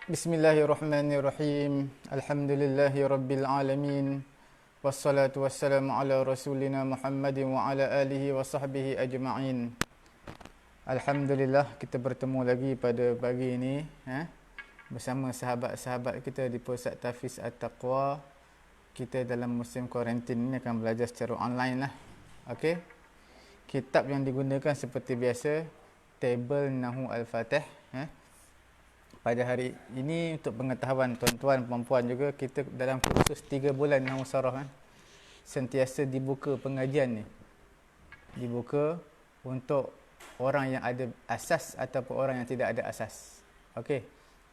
Bismillahirrahmanirrahim. Alhamdulillahirabbil alamin. Wassalatu wassalamu ala rasulina Muhammadin wa ala alihi wa sahbihi ajma'in. Alhamdulillah kita bertemu lagi pada pagi ini bersama sahabat-sahabat kita di Pusat Tahfiz At-Taqwa. Kita dalam musim kuarantin ini akan belajar secara online lah. Okey. Kitab yang digunakan seperti biasa, Table Nahu Al-Fatih. Pada hari ini untuk pengetahuan tuan-tuan puan-puan juga, kita dalam kursus 3 bulan Nahwu Saraf sentiasa dibuka pengajian ni. Dibuka untuk orang yang ada asas ataupun orang yang tidak ada asas. Okey.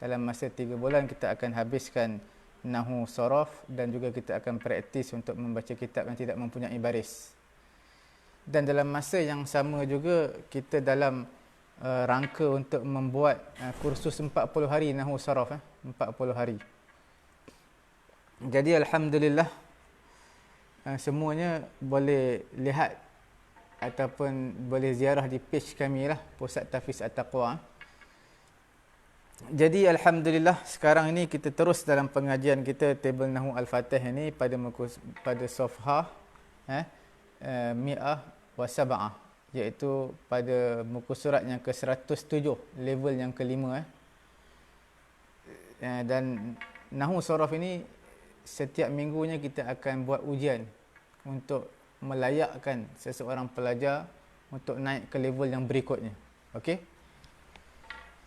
Dalam masa 3 bulan kita akan habiskan Nahwu Saraf dan juga kita akan praktis untuk membaca kitab yang tidak mempunyai baris. Dan dalam masa yang sama juga kita dalam rangka untuk membuat kursus 40 hari Nahwu Saraf 40 hari. Jadi alhamdulillah semuanya boleh lihat ataupun boleh ziarah di page kami lah, Pusat Tahfiz At-Taqwa. Jadi alhamdulillah sekarang ini kita terus dalam pengajian kita Table Nahwu Al-Fatih ini pada safhah mi'ah wa sab'ah, iaitu pada muka surat yang ke-107, level yang kelima. Dan Nahwu Saraf ini setiap minggunya kita akan buat ujian untuk melayakkan seseorang pelajar untuk naik ke level yang berikutnya. Okey.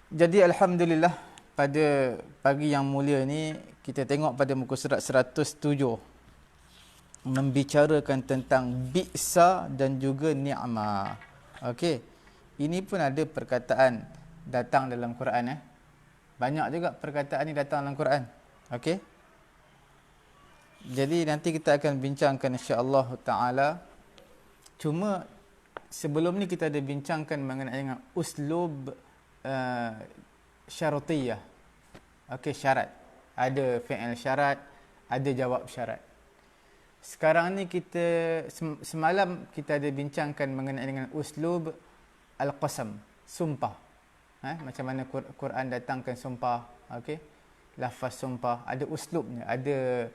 Jadi alhamdulillah pada pagi yang mulia ni kita tengok pada muka surat 107 membicarakan tentang bi'sa dan juga ni'ma. Okey. Ini pun ada perkataan datang dalam Quran Banyak juga perkataan ni datang dalam Quran. Okey. Jadi nanti kita akan bincangkan insya-Allah taala. Cuma sebelum ni kita ada bincangkan mengenai dengan uslub syartiyah. Okey, syarat. Ada fi'il syarat, ada jawab syarat. Sekarang ni kita semalam kita ada bincangkan mengenai dengan uslub al-qasam, sumpah. Macam mana Quran datangkan sumpah, okey. Lafaz sumpah ada uslubnya, ada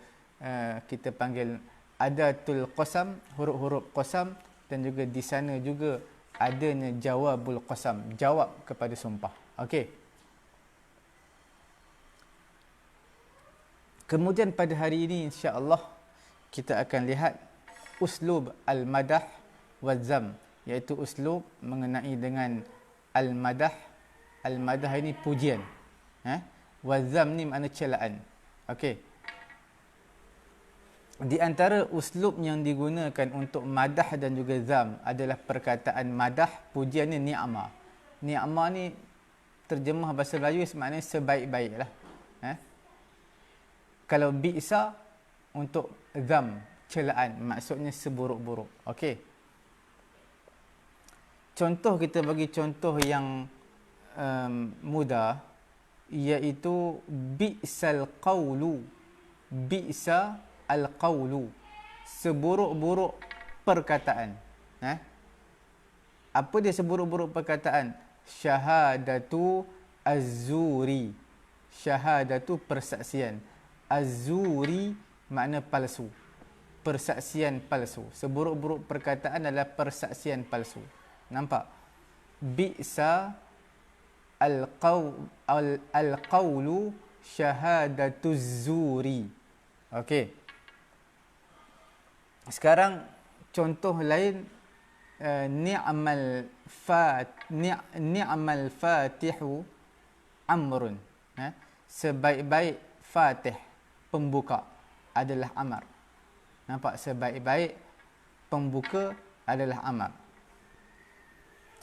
kita panggil adatul qasam, huruf-huruf qasam, dan juga di sana juga adanya jawabul qasam, jawab kepada sumpah. Okey. Kemudian pada hari ini insya-Allah kita akan lihat uslub al-madah wa zam, iaitu uslub mengenai dengan al-madah. Al-madah ini pujian. Wa zam ni makna celaan. Okey. Di antara uslub yang digunakan untuk madah dan juga zam adalah perkataan madah, pujian ni ni'ma. Ni'ma ni terjemah bahasa Melayu maknanya sebaik-baiklah. Kalau bi'sa untuk zam, celaan, maksudnya seburuk-buruk. Okey. Contoh, kita bagi contoh yang mudah, iaitu bi'sal qawlu. Bi'sa al-qawlu, seburuk-buruk perkataan. Apa dia seburuk-buruk perkataan? Syahadatu az-zuri. Syahadatu persaksian. Az-zuri makna palsu. Persaksian palsu. Seburuk-buruk perkataan adalah persaksian palsu. Nampak? Bi'sa al-qawlu syahadatuz zuri. Okey. Sekarang contoh lain, ni'mal fatihu amrun. Sebaik-baik fatih, pembuka, adalah Amar. Nampak? Sebaik-baik pembuka adalah Amar.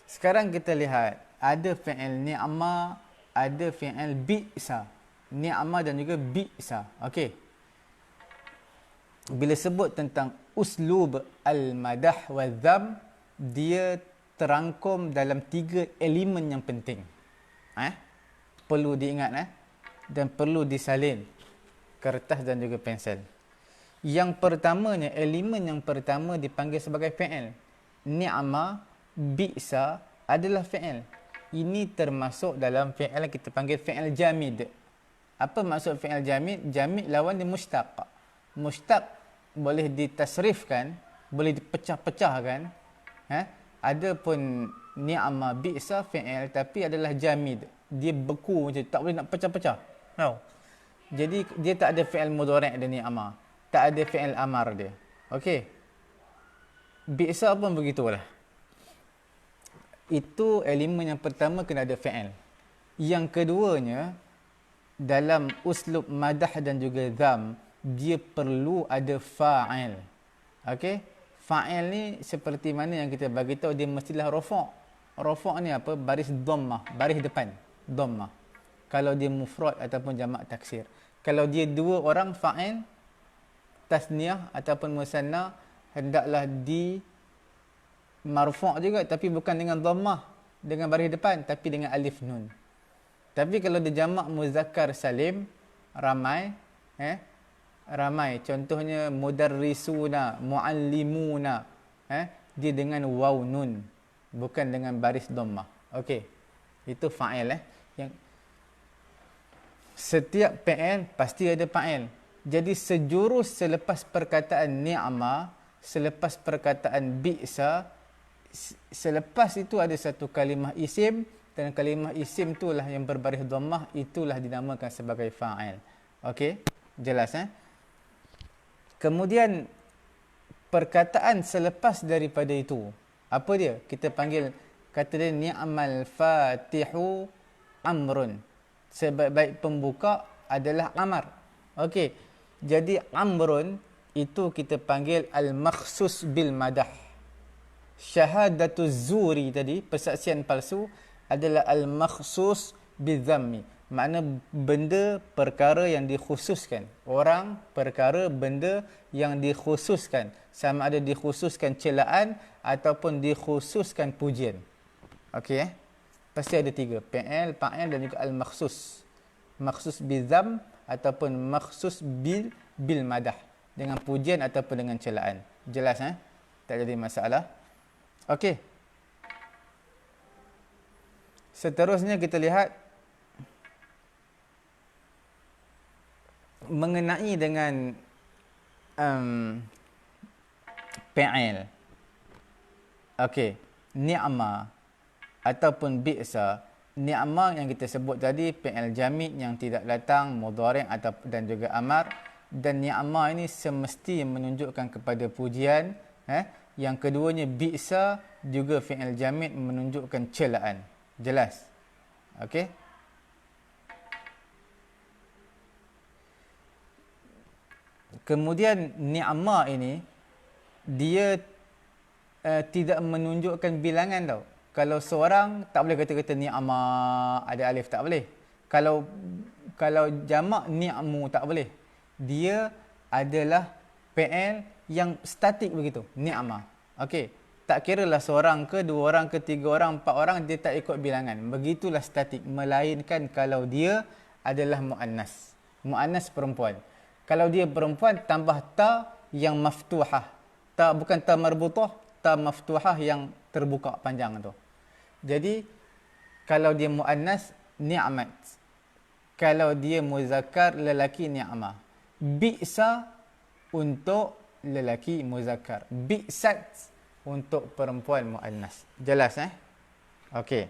Sekarang kita lihat, ada fi'il ni'ma, ada fi'il bi'sa. Ni'ma dan juga bi'sa. Okey. Bila sebut tentang uslub al-madah wa dham, dia terangkum dalam 3 elemen yang penting. Perlu diingat dan perlu disalin kertas dan juga pensel. Yang pertamanya, elemen yang pertama dipanggil sebagai fi'il. Ni'ma, bi'sa adalah fi'il. Ini termasuk dalam fi'il kita panggil fi'il jamid. Apa maksud fi'il jamid? Jamid lawan dia mushtaq. Mushtaq boleh ditasrifkan, boleh dipecah-pecahkan. Adapun ni'ma bi'sa fi'il tapi adalah jamid. Dia beku macam tak boleh nak pecah-pecah. Tahu? Jadi dia tak ada fi'il mudhari' dan ni'ma. Tak ada fi'il amar dia. Okey. Bi'sa pun begitulah. Itu elemen yang pertama kena ada fi'il. Yang keduanya, dalam uslub madah dan juga dham, dia perlu ada fa'il. Okey? Fa'il ni seperti mana yang kita bagi tahu, dia mestilah rafa'. Rafa' ni apa? Baris dhammah, baris depan, dhammah. Kalau dia mufrad ataupun jamak taksir. Kalau dia dua orang fa'il, tasniah ataupun musanna, hendaklah di marfu' juga tapi bukan dengan dhammah, dengan baris depan tapi dengan alif nun. Tapi kalau dia jamak muzakkar salim, ramai, ramai, contohnya mudarrisuna, muallimuna, dia dengan waw nun, bukan dengan baris dhammah. Okey, itu fa'il. Yang setiap fi'il pasti ada fa'il. Jadi sejurus selepas perkataan ni'ma, selepas perkataan bi'sa, selepas itu ada satu kalimah isim, dan kalimah isim itulah yang berbaris dhammah, itulah dinamakan sebagai fa'il. Okey, jelas Kemudian perkataan selepas daripada itu, apa dia? Kita panggil, kata dia ni'mal fatihu amrun. Sebaik-baik pembuka adalah amar. Okey. Jadi amrun itu kita panggil al-makhsus bil madah. Syahadatu zuri tadi, persaksian palsu, adalah al-makhsus bil-dhammi. Makna benda perkara yang dikhususkan. Orang, perkara, benda yang dikhususkan. Sama ada dikhususkan celaan ataupun dikhususkan pujian. Okey Pasti ada tiga. Fi'il, fa'il dan juga al-makhsus. Makhsus bil-dhamm ataupun makhsus bil madah. Dengan pujian ataupun dengan celaan. Jelas Tak jadi masalah. Okey. Seterusnya kita lihat mengenai dengan fi'il. Okey, ni'ma ataupun bi'sa. Ni'ma yang kita sebut tadi fi'il jamid yang tidak datang, mudhari' atau dan juga amar. Dan ni'ma ini semesti menunjukkan kepada pujian. Yang keduanya bi'sa juga fi'il jamid menunjukkan celaan. Jelas? Okey. Kemudian ni'ma ini dia tidak menunjukkan bilangan tau. Kalau seorang tak boleh kata-kata ni'ma ada alif, tak boleh. Kalau jamak ni'mu tak boleh. Dia adalah fi'il yang statik begitu, ni'ma. Okey. Tak kiralah seorang ke, dua orang ke, tiga orang, empat orang, dia tak ikut bilangan. Begitulah statik. Melainkan kalau dia adalah mu'annas. Mu'annas perempuan. Kalau dia perempuan, tambah ta yang maftuhah. Ta bukan ta marbutah, ta maftuhah yang terbuka panjang tu. Jadi, kalau dia mu'annas, ni'mat. Kalau dia muzakkar, lelaki, ni'mah. Bi'sa untuk lelaki muzakkar. Bi'sat untuk perempuan mu'annas. Jelas Okey.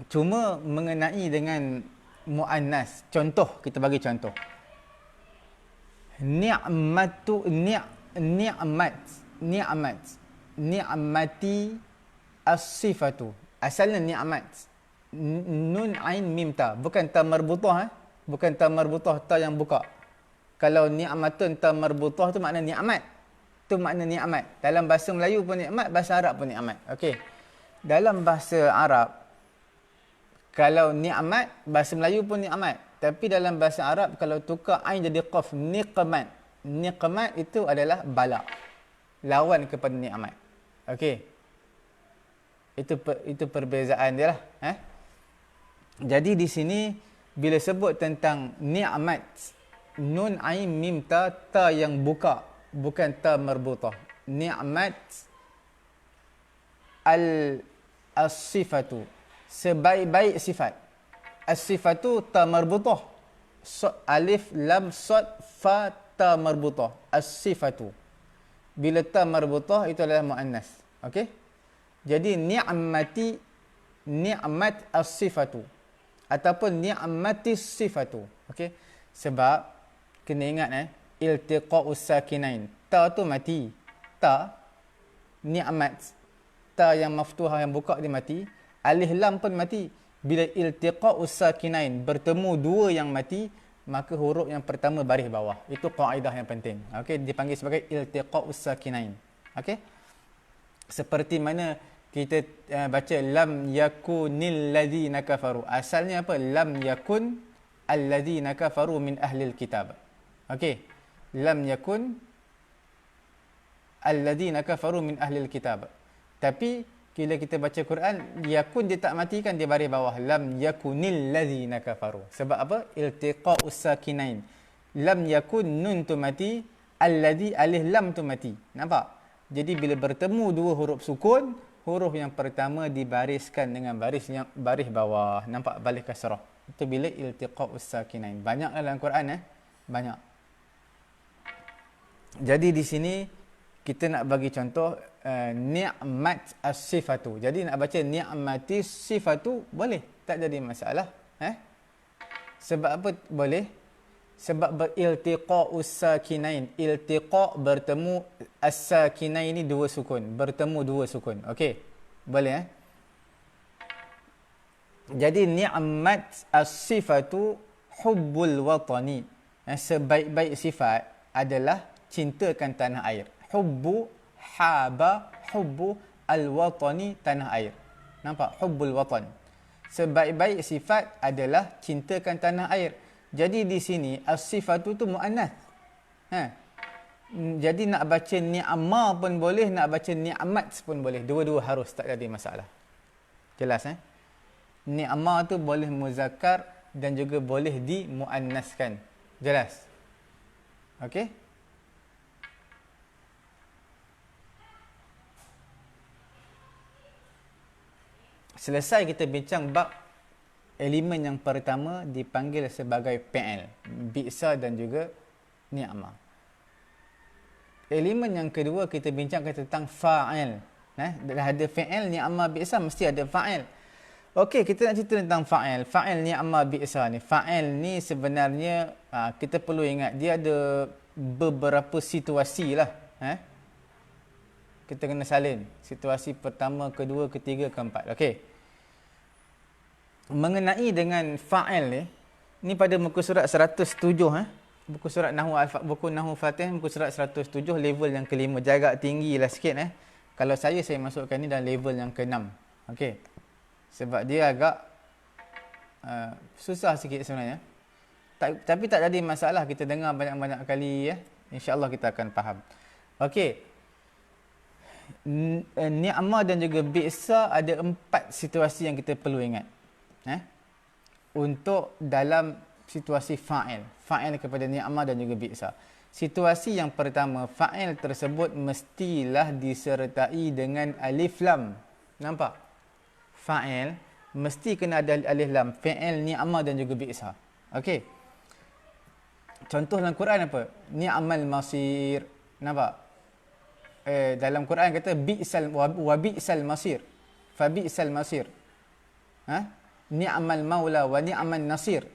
Cuma mengenai dengan mu'annas. Contoh, kita bagi contoh. Ni'matu, ni'mat, ni'mati as-sifatu. Asalnya ni'mat. Nun ain mim ta. Bukan ta marbutah Bukan ta marbutah, ta yang buka. Kalau ni'matun ta marbutah tu makna ni'mat. Tu makna ni'mat. Dalam bahasa Melayu pun ni'mat, bahasa Arab pun ni'mat. Okey. Dalam bahasa Arab, kalau ni'mat, bahasa Melayu pun ni'mat. Tapi dalam bahasa Arab, kalau tukar ain jadi qaf, niqmat. Niqmat itu adalah bala. Lawan kepada ni'mat. Okey. Itu perbezaan dia lah. Jadi di sini, bila sebut tentang ni'mat, nun ain mim ta, ta yang buka, bukan ta marbutah. Ni'mat as-sifatu, sebaik-baik sifat. As-sifatu ta marbutah, alif lam sad fa ta marbutah, as-sifatu. Bila ta marbutah itu adalah muannas. Okey? Jadi ni'mati, ni'mat as-sifatu ataupun ni'matis sifatu. Okey? Sebab kena ingat iltiqa'us sakinain. Ta tu mati. Ta ni'mat. Ta yang maftuhah yang buka dia mati. Alif lam pun mati. Bila iltiqa'us sakinain, bertemu dua yang mati, maka huruf yang pertama baris bawah. Itu kaedah yang penting. Okey, dipanggil sebagai iltiqa'us sakinain. Okey? Seperti mana kita baca lam yakunil ladzina kafaru. Asalnya apa? Lam yakun alladzina kafaru min ahlil kitab. Okey. Lam yakun alladzina kafaru min ahlil kitab. Tapi bila kita baca Quran, yakun dia tak mati kan, dia baris bawah lam yakunil ladzina kafaru. Sebab apa? Iltiqa'us sakinain. Lam yakun nun tu mati, alladzi alif lam tu mati. Nampak? Jadi bila bertemu dua huruf sukun, huruf yang pertama dibariskan dengan baris bawah. Nampak? Baris kasrah. Itu bila iltiqa'us sakinain. Banyak dalam Quran banyak. Jadi di sini kita nak bagi contoh ni'mat as-sifatu. Jadi nak baca ni'matis sifatu boleh, tak jadi masalah. Sebab apa boleh? Sebab beriltiqa'us sakinain. Iltiqa' bertemu, as-sakinain ni dua sukun, bertemu dua sukun. Okey. Boleh Jadi ni'mat as-sifatu hubbul watani. Sebaik-baik sifat adalah cintakan tanah air. Hubbu hubbu al-watani, tanah air. Nampak? Hubbul watan. Sebaik-baik sifat adalah cintakan tanah air. Jadi di sini as-sifatu tu muannas. Jadi nak baca ni'ma pun boleh, nak baca ni'mat pun boleh. Dua-dua harus, tak ada masalah. Jelas Ni'ma tu boleh muzakkar dan juga boleh dimuannaskan. Jelas? Okey? Selesai kita bincang bab elemen yang pertama dipanggil sebagai fi'il, bi'sa dan juga ni'mah. Elemen yang kedua kita bincangkan tentang fa'il. Dah ada fi'il, ni'mah, bi'sa, mesti ada fa'il. Okey, kita nak cerita tentang fa'il. Fa'il, ni'mah, bi'sa ni. Fa'il ni sebenarnya kita perlu ingat dia ada beberapa situasi lah. Kita kena salin. Situasi pertama, kedua, ketiga, keempat. Okey. Mengenai dengan fa'il ni pada muka surat 107 buku surat buku Nahwu Fatih, muka surat 107, level yang kelima. Jarak tinggi lah sikit Kalau saya masukkan ni dalam level yang ke-6. Okey. Sebab dia agak susah sikit sebenarnya. Tapi tak jadi masalah, kita dengar banyak-banyak kali InsyaAllah kita akan faham. Okey. Ni'mah dan juga bi'sa ada 4 situasi yang kita perlu ingat. Untuk dalam situasi fa'il. Fa'il kepada ni'mah dan juga bi'sa. Situasi yang pertama, fa'il tersebut mestilah disertai dengan alif lam. Nampak? Fa'il mesti kena ada alif lam. Fi'il, ni'mah dan juga bi'sa. Okey. Contoh dalam Quran apa? Ni'mal masir. Nampak? Dalam Quran kata bi'sal wa bi'sal masir. Fa bi'sal masir. Ni'mal maula wa ni'man nasir.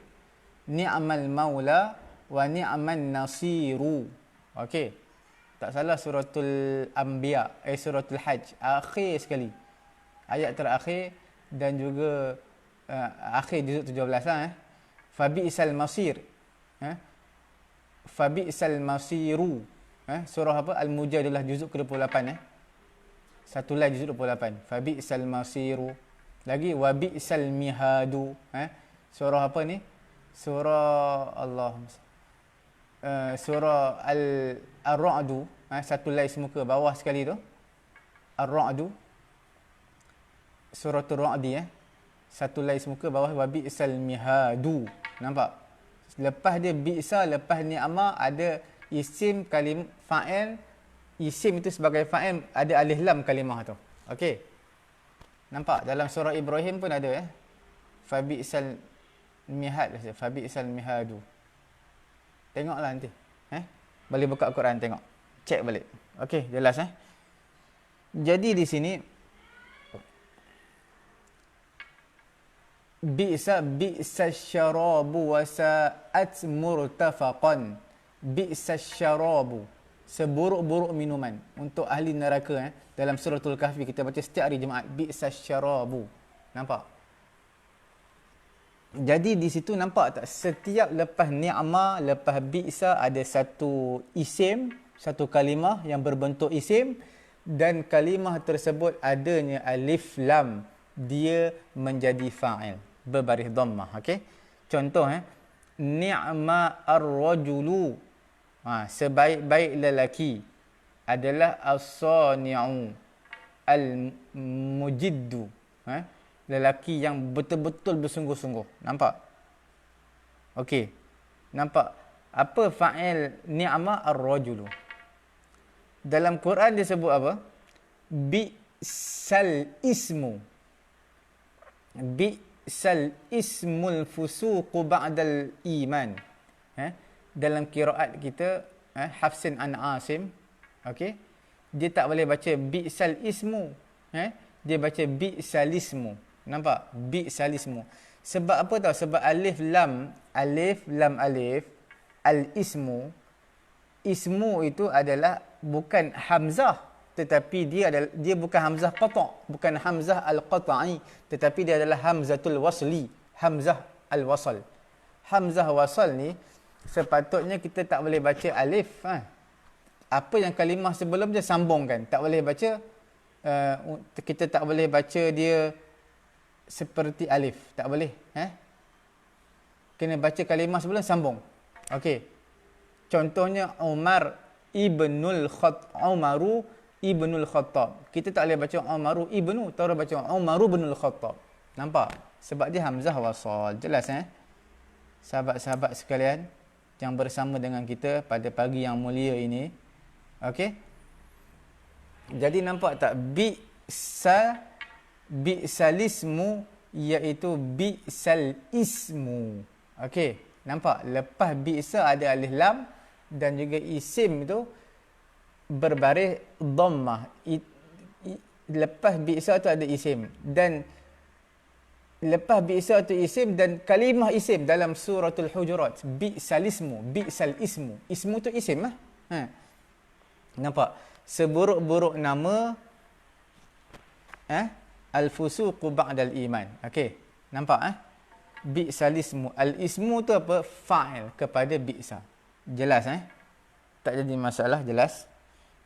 Ni'mal maula wa ni'man nasiru. Okey. Tak salah suratul Anbiya, suratul Hajj, akhir sekali. Ayat terakhir dan juga akhir juzuk 17 Fa bi'sal masir. Fa bi'sal masiru. Surah apa? Al-Mujadilah juzuk ke-28 Satu lagi juzuk 28. Fa bi'sal masiru. Lagi wa bi'sal mihadu. Surah apa ni? Surah Allah. Surah Ar-Ra'du. Satu lagi semuka bawah sekali tu. Ar-Ra'du. Surah Ar-Ra'di. Satu lagi semuka bawah wa bi'sal mihadu. Nampak? Lepas dia bi'sa, lepas ni'mah ada isim kalim fa'il. Isim itu sebagai fa'il ada alif lam kalimah tu. Okey. Nampak? Dalam surah Ibrahim pun ada. Fabi'sal mihad. Fabi'sal mihadu. Tengoklah nanti. Boleh buka Al-Quran tengok. Cek balik. Okey, jelas Jadi di sini bi'sa syarabu wa sa'at murtafaqan. Bi'sa syarabu, seburuk-buruk minuman untuk ahli neraka. Dalam suratul Kahfi kita baca setiap hari Jumaat, bi'sa syarabu. Nampak? Jadi di situ nampak tak, setiap lepas ni'mah, lepas bi'sa ada satu isim, satu kalimah yang berbentuk isim, dan kalimah tersebut adanya alif lam, dia menjadi fa'il berbaris dhammah. Okey, contoh ni'ma ar-rajulu, sebaik-baik lelaki adalah as-sani'u al-mujiddu, lelaki yang betul-betul bersungguh-sungguh. Nampak? Okey, nampak apa fa'il ni'ma ar-rajulu? Dalam Quran dia sebut apa? Bi'sal ismu. Bi'sal ismul fusuqu ba'dal iman. Dalam qiraat kita, Hafsin an Asim, okey, dia tak boleh baca bi'sal ismu. Dia baca bi'sal ismu. Nampak? Bi'sal ismu. Sebab apa tahu? Sebab alif lam alif al-ismu. Ismu itu adalah bukan hamzah, tetapi dia bukan hamzah qata', bukan hamzah al-qata'i, tetapi dia adalah hamzatul wasli, hamzah al-wasl. Hamzah wasl ni sepatutnya kita tak boleh baca alif. Apa yang kalimah sebelum dia sambungkan, tak boleh baca. Kita tak boleh baca dia seperti alif, tak boleh. Kena baca kalimah sebelum sambung. Okey, contohnya Umaru ibnul Khattab. Kita tak boleh baca Umaru ibnu, tak boleh baca Umaru ibnul Khattab. Nampak? Sebab dia hamzah wasal. Jelas sahabat-sahabat sekalian yang bersama dengan kita pada pagi yang mulia ini. Okey, jadi nampak tak, bi'salismu iaitu bi'sal ismu. Okey, nampak? Lepas bi'sa ada alif lam dan juga isim itu berbaris dhammah. Lepas bi'sa tu ada isim, dan lepas bi'sa tu isim dan kalimah isim dalam suratul Hujurat, bi'sal ismu. Ismu tu isim Nampak? Seburuk-buruk nama al-fusuqu ba'dal iman. Okey, nampak bi'sal ismu. Al-ismu tu apa? Fa'il kepada bi'sa. Jelas tak jadi masalah, jelas.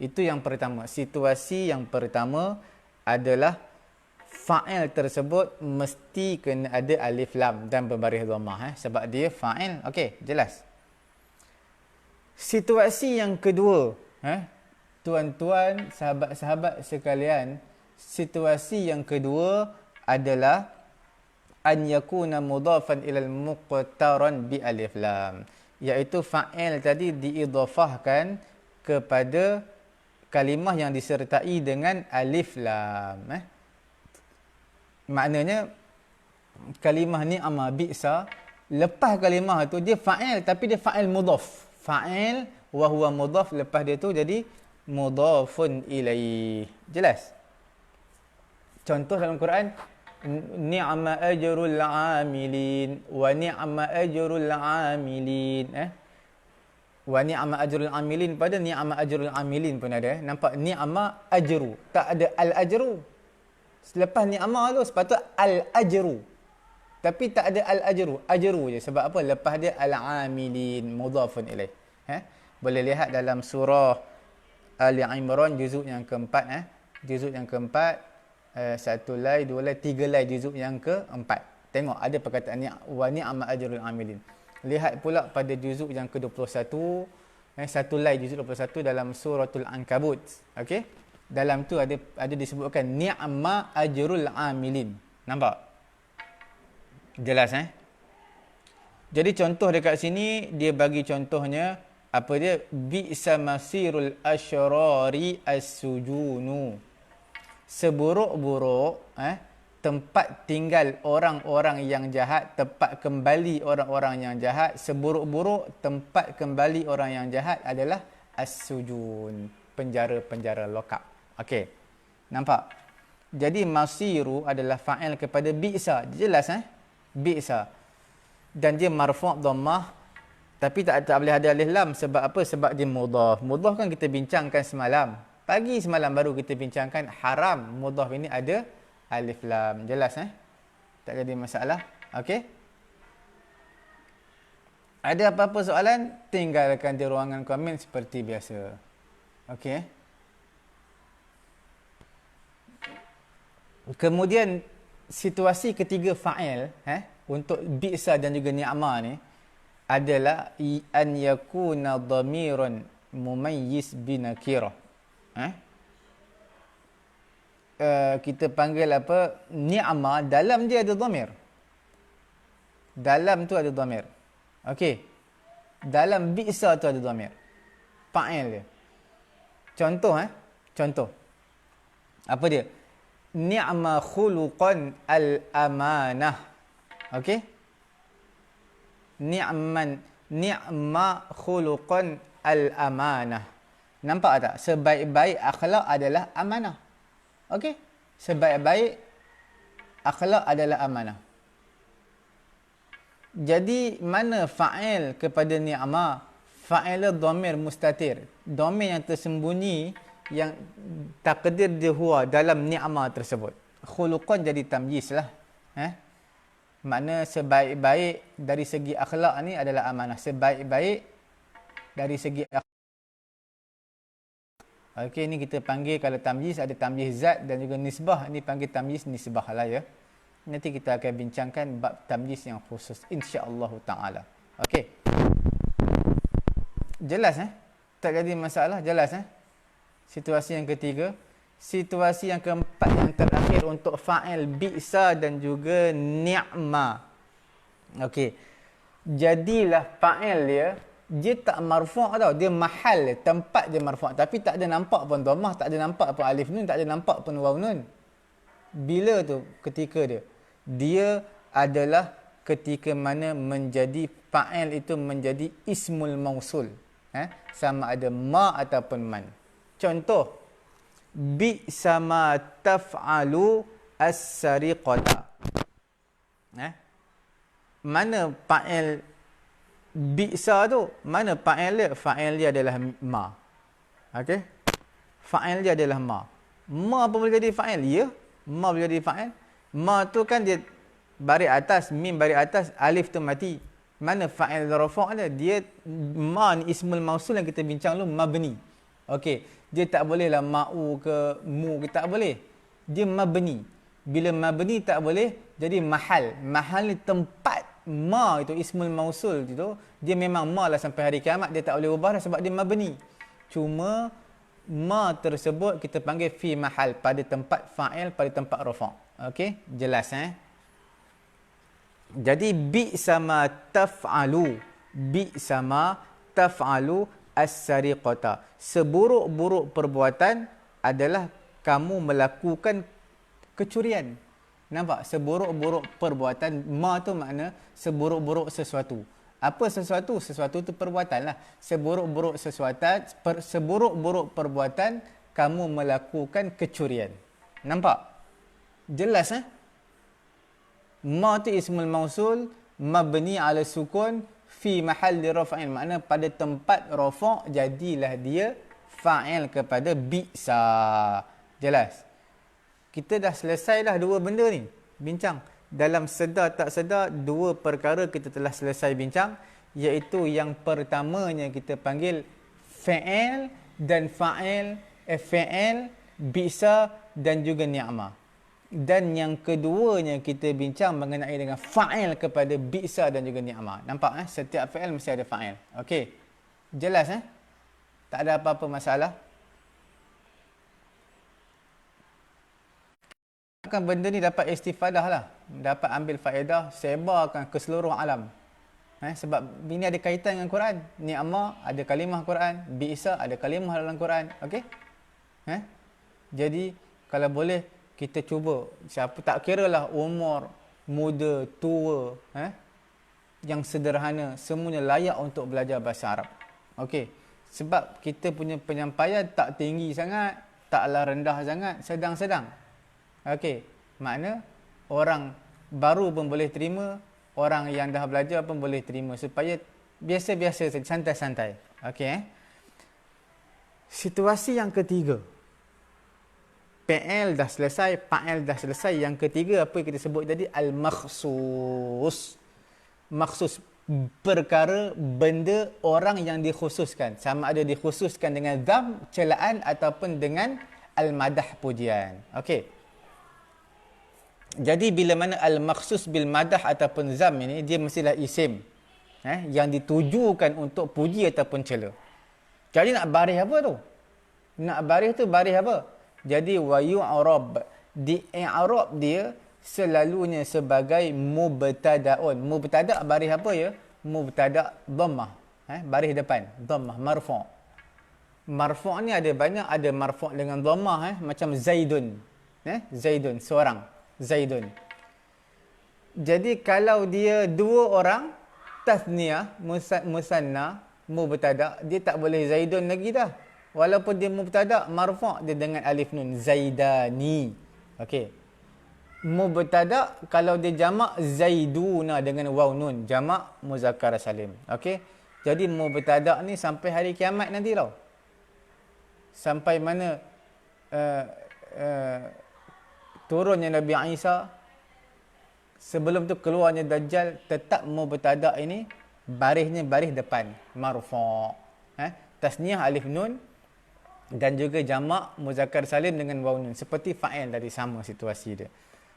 Itu yang pertama. Situasi yang pertama adalah fa'il tersebut mesti kena ada alif lam dan berbaris dhammah sebab dia fa'il. Okey, jelas. Situasi yang kedua, tuan-tuan, sahabat-sahabat sekalian, situasi yang kedua adalah an yakuna mudhafan ilal muqtaran bi alif lam, iaitu fa'il tadi diidhafahkan kepada kalimah yang disertai dengan alif lam. Maknanya kalimah ni'ma bi'sa, lepas kalimah tu dia fa'il, tapi dia fa'il mudhaf. Fa'il wa huwa mudhaf, lepas dia tu jadi mudhafun ilaih. Jelas? Contoh dalam Quran, ni'ma ajrul amilin wa ni'ma ajrul amilin. Wa ni'ma ajrul amilin, pada ni'ma ajrul amilin pun ada. Nampak? Ni'ma ajru, tak ada al-ajru. Selepas ni'ma tu sepatut al-ajru, tapi tak ada al-ajru, ajru je. Sebab apa? Lepas dia al-amilin, mudhafun ilaih. Boleh lihat dalam surah Ali Imran juzuk yang keempat. Juzuk yang keempat, satu lay, dua lay, tiga lay juzuk yang keempat. Tengok ada perkataan wa ni'ma ajrul amilin. Lihat pula pada juzuk yang ke-21, satu lay juzuk 21 dalam suratul Ankabut. Okey? Dalam tu ada disebutkan ni'ma ajrul amilin. Nampak? Jelas Jadi contoh dekat sini dia bagi contohnya apa dia? Bi'sa masirul asyrari as-sujunu. Seburuk-buruk tempat tinggal orang-orang yang jahat, tempat kembali orang-orang yang jahat, seburuk-buruk tempat kembali orang yang jahat adalah as-sujun, penjara-penjara lokap. Okey. Nampak? Jadi masiru adalah fa'il kepada bi'sa. Jelas bi'sa. Dan dia marfu' dhammah, tapi tak boleh ada alif lam. Sebab apa? Sebab dia mudhaf. Mudhaf kan kita bincangkan semalam. Pagi semalam baru kita bincangkan haram mudhaf ini ada alif lam. Jelas tak jadi masalah. Okey. Ada apa-apa soalan? Tinggalkan di ruangan komen seperti biasa. Okey. Kemudian situasi ketiga fa'il untuk bi'sa dan juga ni'ma ni adalah an yakuna dhamiran mumayyiz binakirah. Kita panggil apa? Ni'ma, dalam dia ada dhamir. Dalam tu ada dhamir. Okey. Dalam bi'sa tu ada dhamir. Fa'il dia. Contoh contoh. Apa dia? Ni'ma khuluqan al-amanah. Okey? Ni'ma khuluqan al-amanah. Nampak tak? Sebaik-baik akhlak adalah amanah. Okey? Sebaik-baik akhlak adalah amanah. Jadi mana fa'il kepada ni'ma? Fa'il dhamir mustatir. Dhamir yang tersembunyi, yang takdir dia huwa dalam ni'ma tersebut. Khuluqan jadi tamyiz lah. Makna sebaik-baik dari segi akhlak ni adalah amanah. Sebaik-baik dari segi akhlak. Okey, ni kita panggil kalau tamyiz ada tamyiz zat dan juga nisbah. Ni panggil tamyiz nisbah lah ya. Nanti kita akan bincangkan bab tamyiz yang khusus insya-Allah taala. Okey. Jelas Tak jadi masalah, jelas Situasi yang ketiga. Situasi yang keempat yang terakhir untuk fa'il bi'sa dan juga ni'ma. Okey. Jadilah fa'il dia tak marfu' tau. Dia mahal, tempat dia marfu'. Tapi tak ada nampak pun dhammah, tak ada nampak pun alif nun, tak ada nampak pun waw nun. Bila tu ketika dia? Dia adalah ketika mana menjadi fa'il itu menjadi ismul mausul. Sama ada ma ataupun man. Contoh, bi'sa ma taf'alu as-sariqata. Mana fa'il bi'sa tu? Mana fa'il dia? Fa'il dia adalah ma. Okey? Fa'il dia adalah ma. Ma apa boleh jadi fa'il? Ya, ma boleh jadi fa'il. Ma tu kan dia baris atas, mim baris atas, alif tu mati. Mana fa'il rafa' dia? Ma ni ismul mausul yang kita bincang dulu, mabni. Okey, dia tak boleh lah ma'u ke mu ke, tak boleh. Dia mabni. Bila mabni tak boleh, jadi mahal. Mahal ni tempat. Ma itu ismul mausul itu, dia memang ma lah sampai hari kiamat, dia tak boleh ubah dah sebab dia mabni. Cuma ma tersebut kita panggil fi mahal, pada tempat fa'il, pada tempat rafa'. Okey, jelas Jadi bi'sa ma taf'alu, bi'sa ma taf'alu as-sariqata. Seburuk-buruk perbuatan adalah kamu melakukan kecurian. Nampak? Seburuk-buruk perbuatan. Ma tu makna seburuk-buruk sesuatu. Apa sesuatu? Sesuatu tu perbuatan lah. Seburuk-buruk sesuatu, seburuk-buruk perbuatan kamu melakukan kecurian. Nampak? Jelas Ma tu ismul mausul mabni ala sukun fi mahalli raf'in. Makna pada tempat rafa' jadilah dia fa'il kepada bi'sa. Jelas? Kita dah selesai dah dua benda ni. Bincang. Dalam sedar tak sedar, dua perkara kita telah selesai bincang. Iaitu yang pertamanya kita panggil fa'il dan fa'il, fa'il, bi'sa dan juga ni'mah. Dan yang keduanya kita bincang mengenai dengan fa'il kepada bi'sa dan juga ni'mah. Nampak setiap fa'il mesti ada fa'il. Okey. Jelas Tak ada apa-apa masalah. Kan benda ni dapat istifadah lah. Dapat ambil faedah, sebarkan ke seluruh alam. Sebab ini ada kaitan dengan Quran. Ni'mah ada kalimah Quran, bi'sa ada kalimah dalam Quran. Okey? Jadi kalau boleh kita cuba, siapa tak kiralah umur, muda, tua, yang sederhana, semuanya layak untuk belajar bahasa Arab. Okey. Sebab kita punya penyampaian tak tinggi sangat, taklah rendah sangat, sedang-sedang. Okey. Makna orang baru pun boleh terima, orang yang dah belajar pun boleh terima, supaya biasa-biasa saja, santai-santai. Okey. Situasi yang ketiga. PL dah selesai, fa'il dah selesai. Yang ketiga apa yang kita sebut tadi? Al-makhsus. Makhsus, perkara, benda, orang yang dikhususkan. Sama ada dikhususkan dengan dham, celaan, ataupun dengan al-madah, pujian. Okey. Jadi bila mana al-makhsus bil madah ataupun zam ini, dia mestilah isim. Yang ditujukan untuk puji ataupun cela. Jadi nak baris apa tu? Nak baris tu baris apa? Jadi wa yu'rab, di i'rab dia selalunya sebagai mubtada'un. Mubtada' baris apa ya? Mubtada' dhammah. Baris depan, dhammah, marfu'. Marfu' ni ada banyak, ada marfu' dengan dhammah, macam Zaidun. Zaidun, seorang. Zaidun. Jadi kalau dia dua orang, tasniyah, musanna, mubtada', dia tak boleh Zaidun lagi dah. Walaupun dia mubtada' marfu' dia dengan alif nun, Zaidani. Okey. Mubtada' kalau dia jamak Zaiduna dengan waw nun, jamak muzakkar salim. Okey. Jadi mubtada' ni sampai hari kiamat nanti tau. Sampai mana turunnya Nabi Isa, sebelum tu keluarnya Dajjal, tetap mubtada' ini barisnya baris depan, marfu'. Tasniyah alif nun dan juga jamak muzakkar salim dengan waw nun, seperti fa'il tadi, sama situasi dia.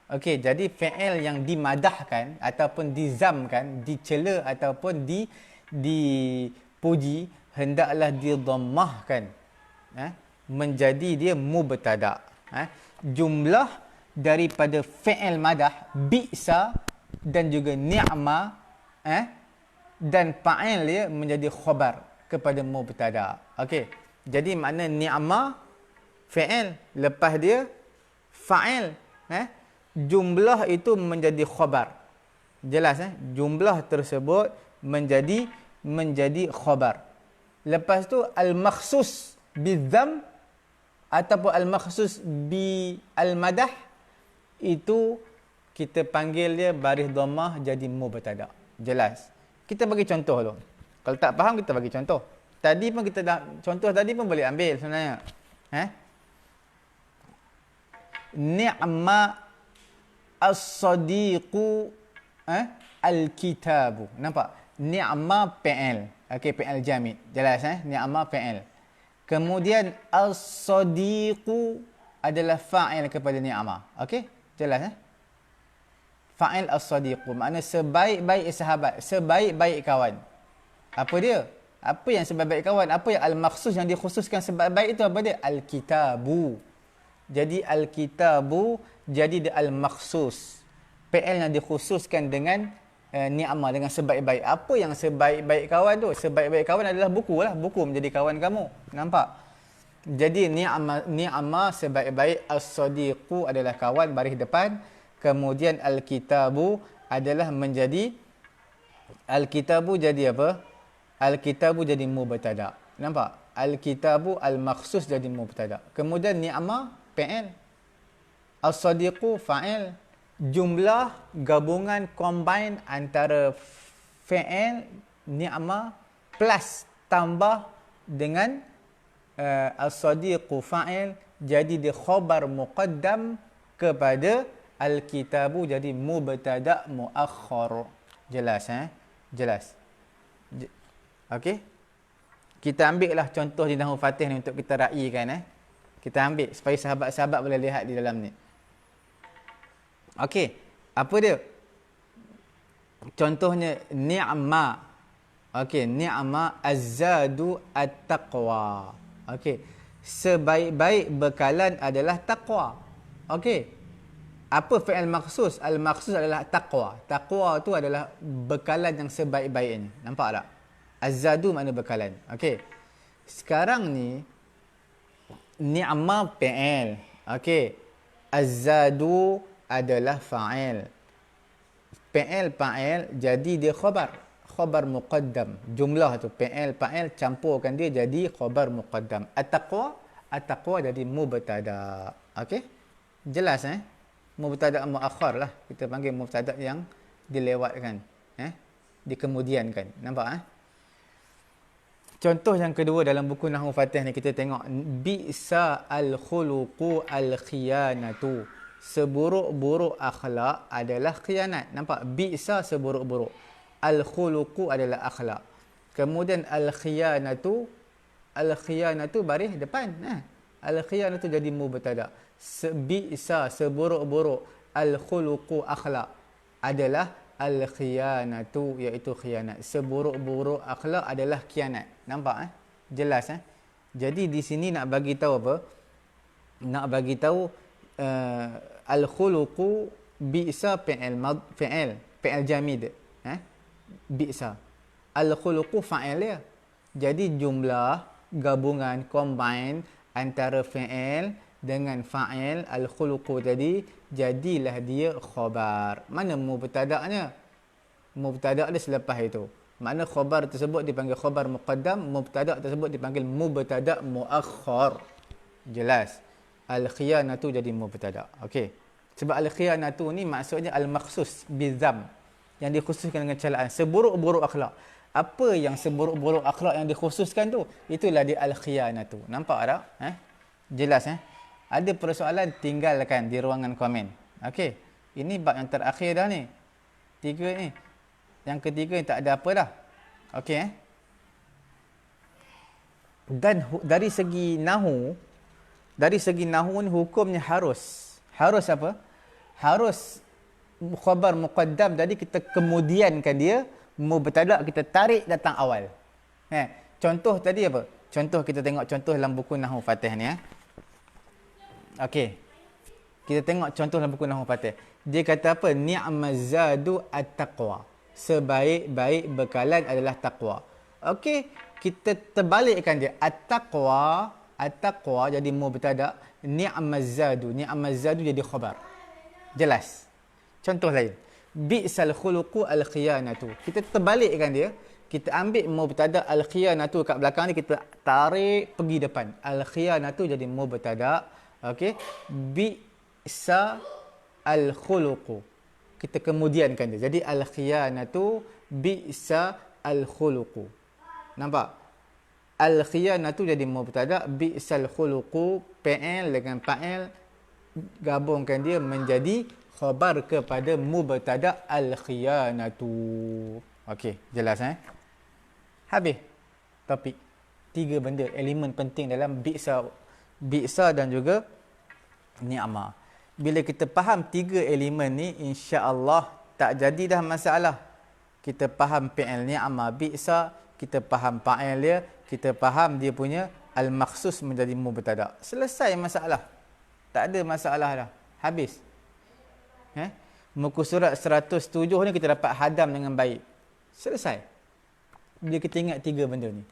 Okey, jadi fa'il yang dimadahkan ataupun dizamkan, dicela ataupun dipuji, hendaklah didhammahkan, menjadi dia mubtada'. Jumlah daripada fa'il madah, bi'sa dan juga ni'ma, dan fa'il dia menjadi khabar kepada mubtada'. Okey. Jadi makna ni'ma fa'il, lepas dia fa'il, jumlah itu menjadi khabar. Jelas jumlah tersebut menjadi khabar. Lepas tu al-makhsus bidzam ataupun al-makhsus bi al-madah, itu kita panggil dia baris dhammah jadi mubtada'. Jelas. Kita bagi contoh dulu. Kalau tak faham kita bagi contoh. Tadi pun kita dah, contoh tadi pun boleh ambil sebenarnya. Ni'ma as-sadiqu al-kitabu. Nampak? Ni'ma fi'il. Okey, fi'il jamid. Jelas Ni'ma fi'il. Kemudian as-sadiqu adalah fa'il kepada ni'ma. Okey? Jelas Fa'il as-sadiqu makna sebaik-baik sahabat, sebaik-baik kawan. Apa dia? Apa yang sebaik-baik kawan? Apa yang al-makhsus yang dikhususkan sebaik-baik itu apa dia? Al-kitabu. Jadi al-kitabu jadi dia al-makhsus. PL yang dikhususkan dengan ni'mah, dengan sebaik-baik. Apa yang sebaik-baik kawan tu? Sebaik-baik kawan adalah buku lah. Buku menjadi kawan kamu. Nampak? Jadi ni'mah sebaik-baik, as-sadiqu adalah kawan baris depan. Kemudian al-kitabu adalah menjadi, al-kitabu jadi apa? Al-kitabu jadi mubtada'. Nampak? Al-kitabu al-makhsus jadi mubtada'. Kemudian ni'mah fi'il. As-sadiqu fa'il. Jumlah gabungan combine antara fi'il, ni'mah plus tambah dengan as-sadiqu fa'il, jadi dia khabar muqaddam kepada al-kitabu jadi mubtada' muakhkhar. Jelas Jelas. Okey. Kita ambil lah contoh di Nahwu Fatih ni untuk kita raikan Kita ambil supaya sahabat-sahabat boleh lihat di dalam ni. Okey. Apa dia? Contohnya ni'ma. Okey, ni'ma az-zadu at-taqwa. Okey. Sebaik-baik bekalan adalah taqwa. Okey. Apa fi'il makhsus? Al-makhsus adalah taqwa. Taqwa tu adalah bekalan yang sebaik-baiknya. Nampak tak? Az-zadu makna bekalan. Okey. Sekarang ni ni'ma fi'il. Okey. Az-zadu adalah fa'il. Fa'il jadi dia khabar. Khabar muqaddam. Jumlah tu fa'il campurkan dia jadi khabar muqaddam. At-taqwa jadi mubtada. Okey? Jelas mubtada muakhar lah. Kita panggil mubtada yang dilewatkan. Dikemudiankan. Nampak Contoh yang kedua dalam buku Nahwu Fatih ni kita tengok bi'sa al-khuluqu al-khiyanatu. Seburuk-buruk akhlak adalah khianat. Nampak? Bi'sa seburuk-buruk. Al-khuluqu adalah akhlak. Kemudian al-khiyanatu baris depan. Al-khiyanatu jadi mubtada. Bi'sa seburuk-buruk al-khuluqu akhlak adalah al-khiyanatu, iaitu khianat. Seburuk-buruk akhlak adalah khianat. Nampak Jelas Jadi di sini nak bagi tahu apa? Nak bagi tahu al-khuluqu bi'sa fi'il jamid. Bi'sa. Al-khuluqu fa'il dia. Jadi jumlah gabungan combine antara fi'il dengan fa'il al-khuluqu tadi, jadilah dia khabar. Mana mubtada'nya? Mubtada' dia selepas itu. Makna khabar tersebut dipanggil khabar muqaddam, mubtada' tersebut dipanggil mubtada' muakhar. Jelas. Al-khiyanatu jadi mubtada'. Okey. Sebab al-khiyanatu ni maksudnya al-makhsus bizam, yang dikhususkan dengan celaan. Seburuk-buruk akhlak. Apa yang seburuk-buruk akhlak yang dikhususkan tu? Itulah dia al-khiyanatu. Nampak tak? Jelas Ada persoalan, tinggalkan di ruangan komen. Okey. Ini bab yang terakhir dah ni. 3 ni. Yang ketiga ni tak ada apa dah. Okey Dan dari segi nahwu ni hukumnya harus. Harus apa? Harus khabar muqaddam, jadi kita kemudiankan dia, mubtada' kita tarik datang awal. Contoh tadi apa? Contoh kita tengok contoh dalam buku Nahwu Fatih ni Okey. Kita tengok contoh dalam buku Nahwu Fatih. Dia kata apa? Ni'maz zadu at-taqwa. Sebaik-baik bekalan adalah taqwa. Okey, kita terbalikkan dia. At-taqwa jadi mubtada', ni'maz zadu jadi khabar. Jelas. Contoh lain. Bi'sal khuluqu al-khiyanatu. Kita terbalikkan dia. Kita ambil mubtada' al-khiyanatu kat belakang ni, kita tarik pergi depan. Al-khiyanatu jadi mubtada'. Okey. Bi'sa al-khuluqu. Kita kemudiankan dia. Jadi al-khiyanatu bi'sa al-khuluqu. Nampak? Al-khiyanatu jadi mubtada', bi'sal khuluqu fi'il dengan fa'il gabungkan dia menjadi khabar kepada mubtada' al-khiyanatu. Okey, jelas Habis topik. 3 benda elemen penting dalam bi'sa dan juga ni'mah. Bila kita faham 3 elemen ni, insya-Allah tak jadi dah masalah. Kita faham fi'il ni'mah bi'sa, kita faham fa'il dia, kita faham dia punya al-makhsus menjadi mubtada'. Selesai masalah. Tak ada masalah dah. Habis. Muka surat 107 ni kita dapat hadam dengan baik. Selesai. Bila kita ingat 3 benda ni.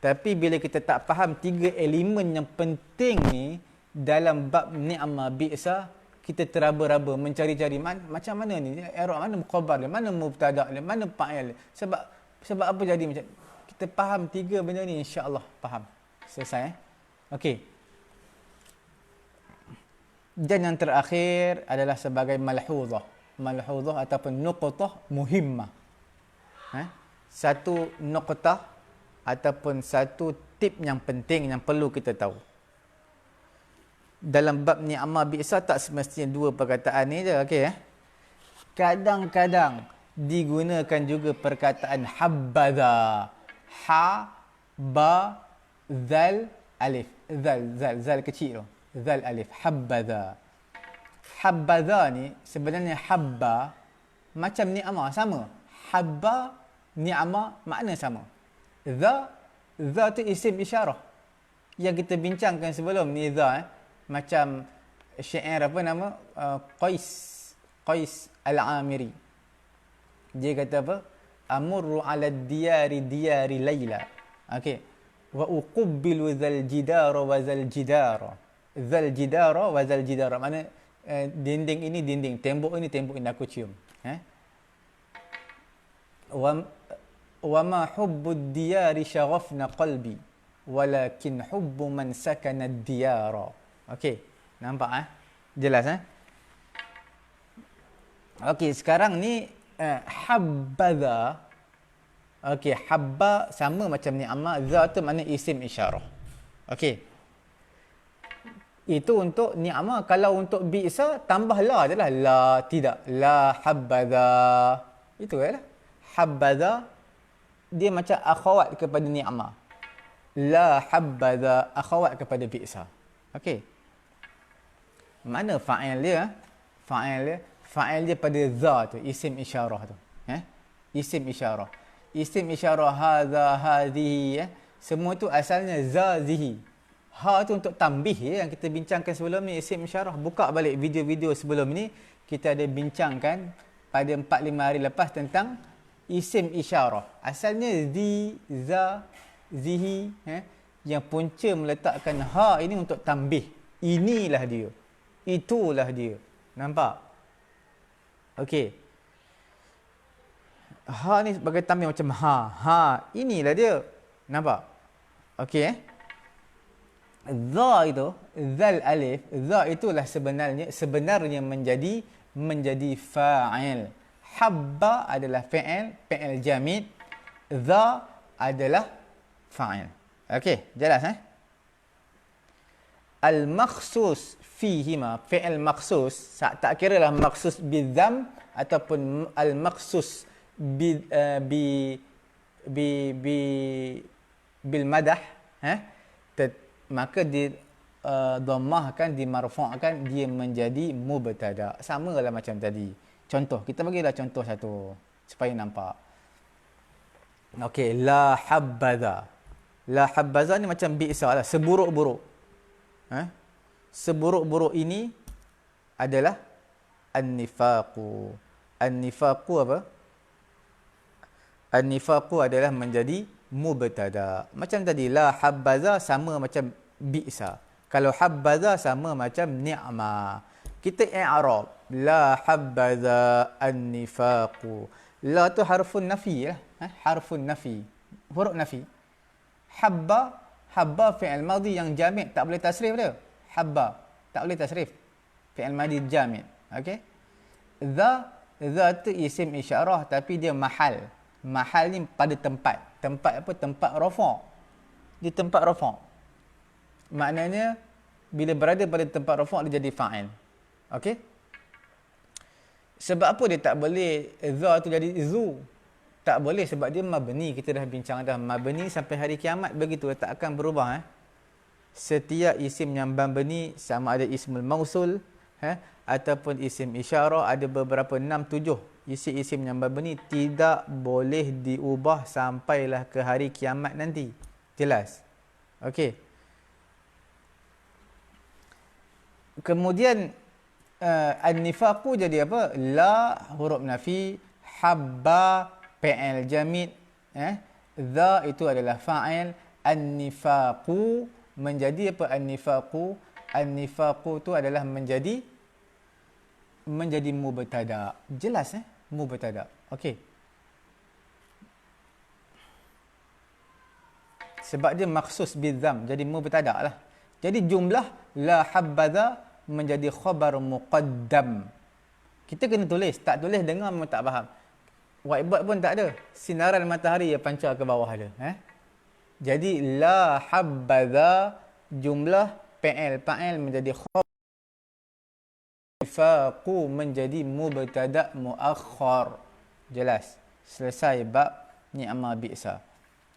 Tapi bila kita tak faham 3 elemen yang penting ni dalam bab ni'mah bi'sa, kita teraba-raba mencari-cari macam mana ni, i'rab mana khabar dia, mana mubtada' dia, mana fa'il dia. Sebab apa jadi macam kita faham 3 benda ni, insya-Allah faham. Selesai Okey. Dan yang terakhir adalah sebagai malhuzah. Malhuzah ataupun nuqtah muhimmah. Satu nuqtah ataupun satu tip yang penting yang perlu kita tahu. Dalam bab ni'mah bi'sa tak semestinya 2 perkataan ni je. Okey Kadang-kadang digunakan juga perkataan habbaza. Ha, ba, zal, alif. Zal kecil tu. Zal alif. Habbaza. Habbaza ni sebenarnya habba macam ni'mah sama. Habba, ni'mah makna sama. Za tu isim isyarah. Yang kita bincangkan sebelum ni za macam syair apa nama? Qais al-Amiri. Dia kata apa? Amurru ala diyari layla. Okey. Wa uqabbilu zal jidara wa zal jidara. Zal jidara wa zal jidara. Makna dinding ini dinding, tembok ini aku cium. Wa ma hubbud diyari syaghafna qalbi walakin hubbu man sakana diyara. Okey, nampak jelas Okey, sekarang ni habbaza. Okey, habba sama macam ni'mah, za tu makna isim isyarah. Okey. Itu untuk ni'mah. Kalau untuk bi'sa tambah la je lah. La, tidak. La habbaza. Itu lah. Habbaza dia macam akhawat kepada ni'mah. La habbaza akhawat kepada bi'sa. Okey. Mana fa'il dia? Fa'il dia pada za tu, isim isyarah tu. Isim isyarah. Isim isyarah hadza, hadhihi. Semua tu asalnya za, zihi. Ha tu untuk tambih yang kita bincangkan sebelum ni, isim isyarah. Buka balik video-video sebelum ni, kita ada bincangkan pada 4-5 hari lepas tentang isim isyarah. Asalnya zi, za, zihi. Yang punca meletakkan ha ini untuk tambih. Inilah dia. Itulah dia. Nampak? Okey. Ha ni sebagai tambih macam ha. Ha, inilah dia. Nampak? Okey Za itu, zal alif, za itulah sebenarnya menjadi fa'il. Habba adalah fi'il jamid. Za adalah fa'il. Okey, jelas Al-makhsus fihima, fi'il makhsus, tak kira lah makhsus bidzam ataupun al-makhsus bil madah, maka dhammahkan, dimarfu'kan, dia menjadi mubtada. Samalah macam tadi. Contoh, kita bagilah contoh satu supaya nampak. Okey, la habbaza. La habbaza ni macam bi'sa lah, seburuk-buruk. Seburuk-buruk ini adalah an-nifaqu. An-nifaqu apa? An-nifaqu adalah menjadi mubtada. Macam tadi, la habbaza sama macam bi'sa. Kalau habbaza sama macam ni'ma. Kita i'rab. La habbaza an-nifaqu. La tu harfun nafi lah. Harfun nafi. Huruf nafi. Habba fi'il madhi yang jamid, tak boleh tasrif dia. Habba tak boleh tasrif. Fi'il madhi jamid. Okey. Za tu isim isyarah tapi dia mahal. Mahal ni pada tempat. Tempat apa? Tempat rafa'. Di tempat rafa'. Maknanya bila berada pada tempat rafa' dia jadi fa'il. Okey? Sebab apa dia tak boleh za tu jadi zu? Tak boleh sebab dia mabni. Kita dah bincang dah, mabni sampai hari kiamat begitu, tak akan berubah. Setiap isim yang mabni, sama ada ismul mausul ataupun isim isyarah, ada beberapa 6-7 isim yang mabni tidak boleh diubah sampailah ke hari kiamat nanti. Jelas? Okey. Kemudian an-nifaqu jadi apa? La huruf nafi, habba fi'il jamid, za itu adalah fa'il, an-nifaqu menjadi apa? An-nifaqu, an-nifaqu tu adalah menjadi mubtada. Jelas mubtada. Okey. Sebab dia makhsus bidzam, jadi mubtada lah. Jadi jumlah la habbaza menjadi khabar muqaddam. Kita kena tulis, tak tulis dengar memang tak faham. Whiteboard pun tak ada. Sinaran matahari yang pancar ke bawah ada. Jadi la habbaza jumlah fa'il menjadi khabar, nifaqu menjadi mubtada muakhar. Jelas. Selesai bab ni'ma bi'sa.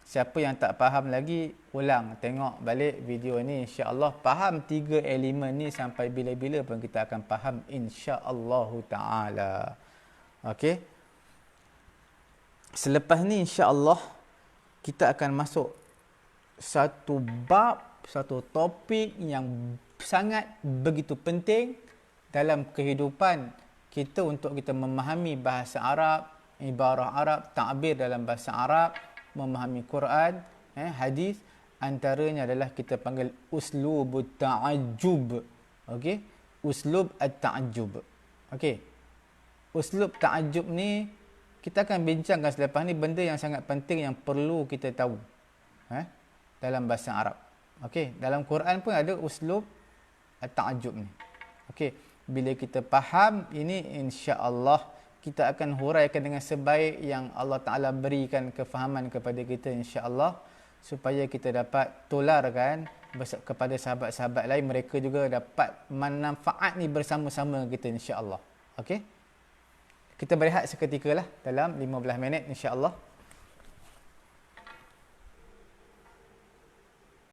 Siapa yang tak faham lagi, ulang tengok balik video ni, insya-Allah faham 3 elemen ni sampai bila-bila pun kita akan faham insya-Allah taala. Okey. Selepas ni insya-Allah kita akan masuk satu bab, satu topik yang sangat begitu penting dalam kehidupan kita untuk kita memahami bahasa Arab, ibarah Arab, ta'bir dalam bahasa Arab, memahami Quran, hadis. Antaranya adalah kita panggil uslubut ta'ajjub. Okey, uslub at-ta'ajjub. Okey. Uslub ta'ajjub ni kita akan bincangkan selepas ni benda yang sangat penting yang perlu kita tahu. Dalam bahasa Arab. Okey, dalam Quran pun ada uslub at-ta'ajjub ni. Okey, bila kita faham ini, insya-Allah kita akan huraikan dengan sebaik yang Allah Taala berikan kefahaman kepada kita, insya-Allah, supaya kita dapat tularkan kepada sahabat-sahabat lain, mereka juga dapat manfaat ni bersama-sama dengan kita, insya-Allah. Okey. Kita berehat seketika lah dalam 15 minit, insya-Allah.